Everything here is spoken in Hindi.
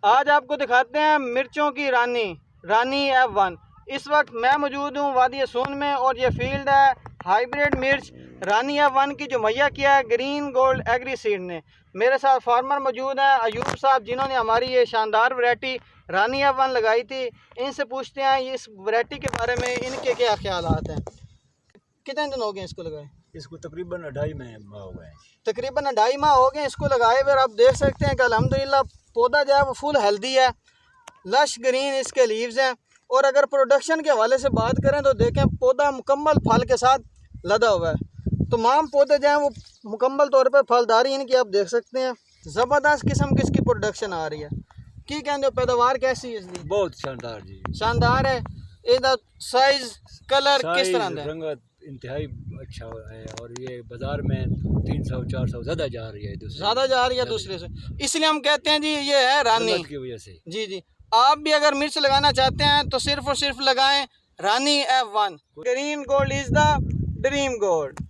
आज आपको दिखाते हैं मिर्चों की रानी F1। इस वक्त मैं मौजूद हूँ वादी सोन में और ये फील्ड है हाइब्रिड मिर्च रानी F1 की जो मुहैया किया है ग्रीन गोल्ड एग्री सीड ने। मेरे साथ फार्मर मौजूद हैं अयूब साहब, जिन्होंने हमारी ये शानदार वैरायटी रानी F1 लगाई थी। इनसे पूछते हैं इस वैरायटी के बारे में, इनके क्या ख्यालात हैं। कितने दिन हो गए इसको लगाए? इसको तकरीबन 2.5 माह हो गए। तकरीबन 2.5 माह हो गए इसको लगाए हुए। आप देख सकते हैं कि अल्हम्दुलिल्लाह पौधा जो है वो फुल हेल्दी है, लश ग्रीन इसके लीव्स हैं। और अगर प्रोडक्शन के हवाले से बात करें तो देखें पौधा मुकम्मल फल के साथ लदा हुआ है। तमाम पौधे जो हैं वो मुकम्मल तौर पर फलदारी इनकी आप देख सकते हैं। ज़बरदस्त किस्म की इसकी प्रोडक्शन आ रही है। की कहते हो पैदावार कैसी है इसकी? बहुत शानदार जी, शानदार है। इसका साइज कलर किस तरह का है? रंगत इंतहाई अच्छा है और ये बाजार में 300-400 ज़्यादा जा रही है, ज़्यादा जा रही है दूसरे से, इसलिए हम कहते हैं जी ये है रानी की वजह से। जी जी, आप भी अगर मिर्च लगाना चाहते हैं तो सिर्फ और सिर्फ लगाएं रानी F1। Green gold is the dream gold.